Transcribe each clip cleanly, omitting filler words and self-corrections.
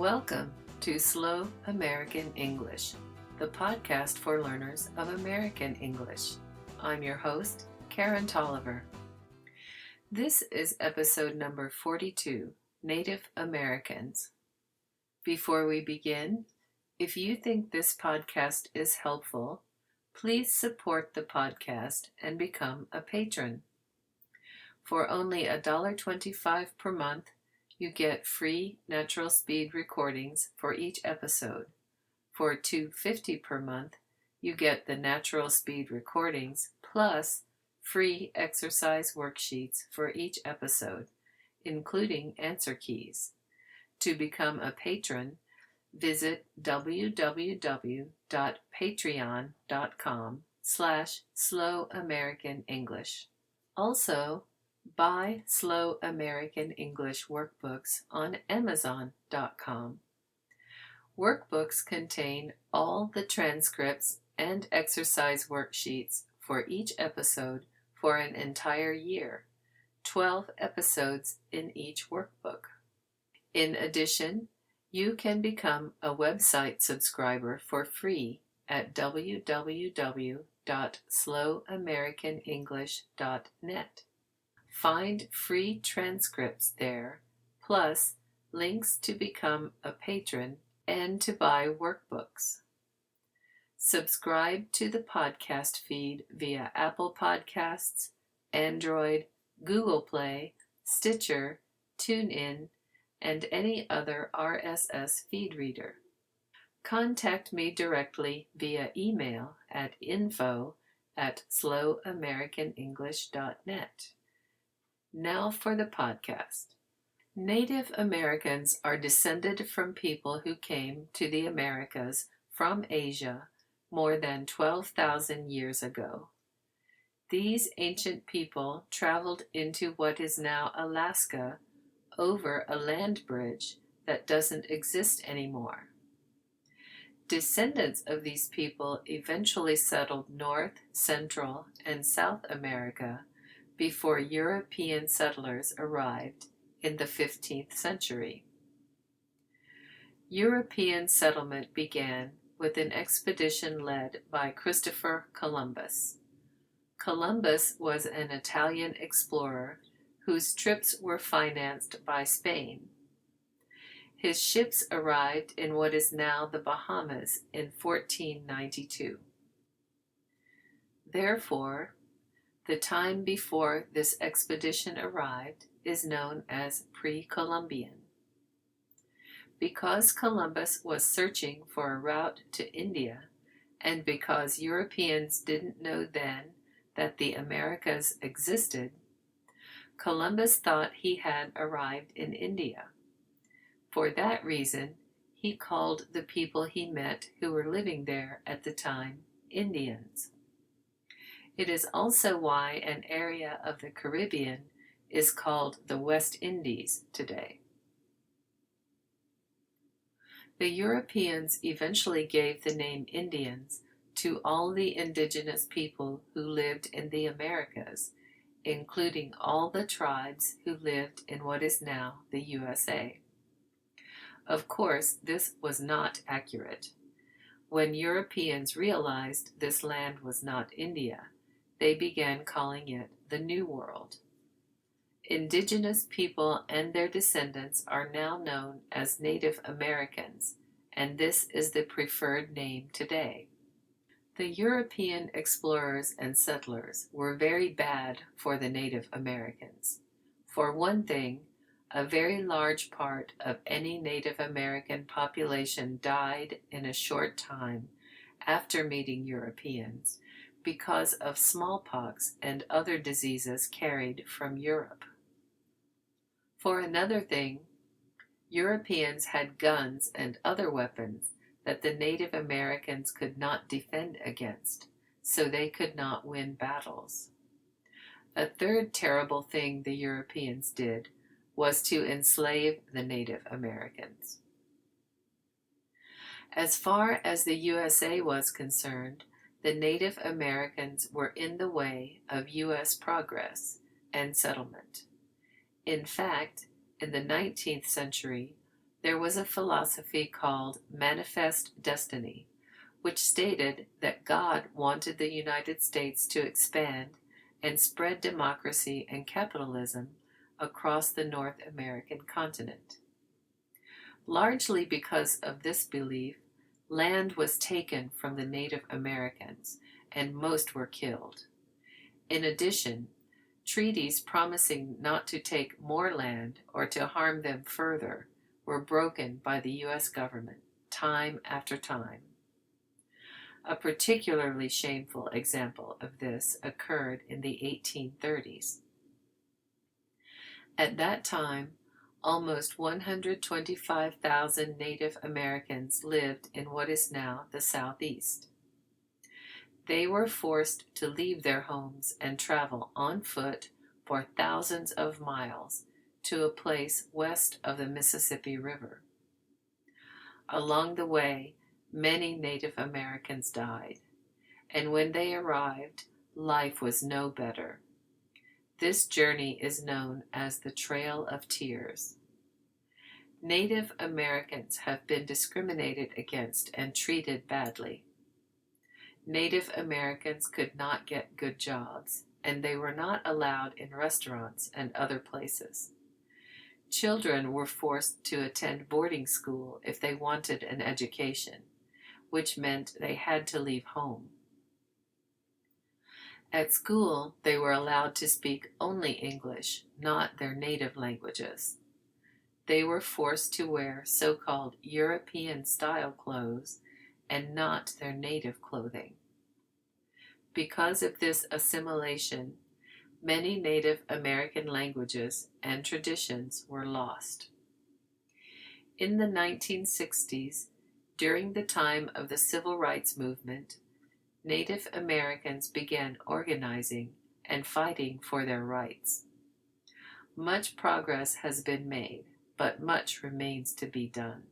Welcome to Slow American English, the podcast for learners of American English. I'm your host, Karen Tolliver. This is episode number 42, Native Americans. Before we begin, if you think this podcast is helpful, please support the podcast and become a patron. For only $1.25 per month, you get free natural speed recordings for each episode. For $2.50 per month, you get the natural speed recordings plus free exercise worksheets for each episode, including answer keys. To become a patron, visit www.patreon.com/slowamericanenglish. Also, buy Slow American English workbooks on Amazon.com. Workbooks contain all the transcripts and exercise worksheets for each episode for an entire year, 12 episodes in each workbook. In addition, you can become a website subscriber for free at www.slowamericanenglish.net. Find free transcripts there, plus links to become a patron and to buy workbooks. Subscribe to the podcast feed via Apple Podcasts, Android, Google Play, Stitcher, TuneIn, and any other RSS feed reader. Contact me directly via email at info@slowamericanenglish.net. Now for the podcast. Native Americans are descended from people who came to the Americas from Asia more than 12,000 years ago. These ancient people traveled into what is now Alaska over a land bridge that doesn't exist anymore. Descendants of these people eventually settled North, Central, and South America before European settlers arrived in the 15th century. European settlement began with an expedition led by Christopher Columbus. Columbus was an Italian explorer whose trips were financed by Spain. His ships arrived in what is now the Bahamas in 1492. Therefore, the time before this expedition arrived is known as pre-Columbian. Because Columbus was searching for a route to India, and because Europeans didn't know then that the Americas existed, Columbus thought he had arrived in India. For that reason, he called the people he met who were living there at the time Indians. It is also why an area of the Caribbean is called the West Indies today. The Europeans eventually gave the name Indians to all the indigenous people who lived in the Americas, including all the tribes who lived in what is now the USA. Of course, this was not accurate. When Europeans realized this land was not India, they began calling it the New World. Indigenous people and their descendants are now known as Native Americans, and this is the preferred name today. The European explorers and settlers were very bad for the Native Americans. For one thing, a very large part of any Native American population died in a short time after meeting Europeans because of smallpox and other diseases carried from Europe. For another thing, Europeans had guns and other weapons that the Native Americans could not defend against, so they could not win battles. A third terrible thing the Europeans did was to enslave the Native Americans. As far as the USA was concerned, the Native Americans were in the way of U.S. progress and settlement. In fact, in the 19th century, there was a philosophy called Manifest Destiny, which stated that God wanted the United States to expand and spread democracy and capitalism across the North American continent. Largely because of this belief, land was taken from the Native Americans, and most were killed. In addition, treaties promising not to take more land or to harm them further were broken by the U.S. government time after time. A particularly shameful example of this occurred in the 1830s. At that time, almost 125,000 Native Americans lived in what is now the Southeast. They were forced to leave their homes and travel on foot for thousands of miles to a place west of the Mississippi River. Along the way, many Native Americans died, and when they arrived, life was no better. This journey is known as the Trail of Tears. Native Americans have been discriminated against and treated badly. Native Americans could not get good jobs, and they were not allowed in restaurants and other places. Children were forced to attend boarding school if they wanted an education, which meant they had to leave home. At school, they were allowed to speak only English, not their native languages. They were forced to wear so-called European-style clothes and not their native clothing. Because of this assimilation, many Native American languages and traditions were lost. In the 1960s, during the time of the Civil Rights Movement, Native Americans began organizing and fighting for their rights. Much progress has been made, but much remains to be done.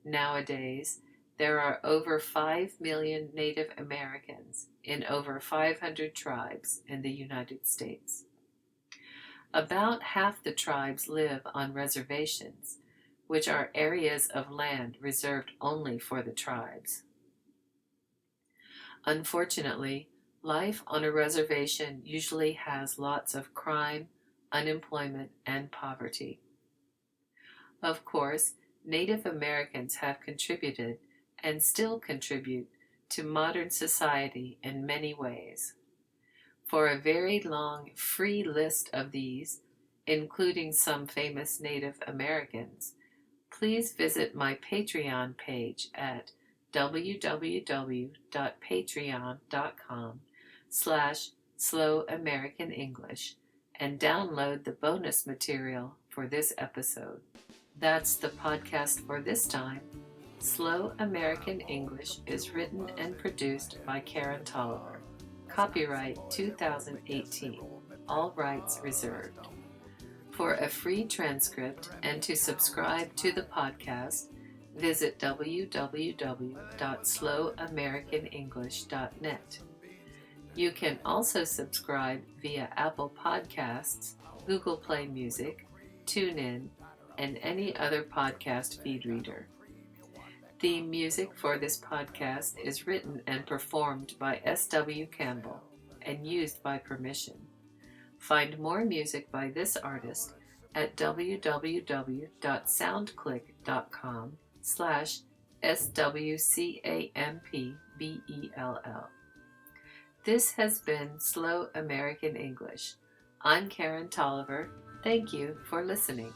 Nowadays, there are over 5 million Native Americans in over 500 tribes in the United States. About half the tribes live on reservations, which are areas of land reserved only for the tribes. Unfortunately, life on a reservation usually has lots of crime, unemployment, and poverty. Of course, Native Americans have contributed and still contribute to modern society in many ways. For a very long free list of these, including some famous Native Americans, please visit my Patreon page at www.patreon.com/slowamericanenglish and download the bonus material for this episode. That's the podcast for this time. Slow American English is written and produced by Karen Tolliver. Copyright 2018. All rights reserved. For a free transcript and to subscribe to the podcast, visit www.slowamericanenglish.net. You can also subscribe via Apple Podcasts, Google Play Music, TuneIn, and any other podcast feed reader. Theme music for this podcast is written and performed by S.W. Campbell and used by permission. Find more music by this artist at www.soundclick.com/SWCAMPBELL. This has been Slow American English. I'm Karen Tolliver. Thank you for listening.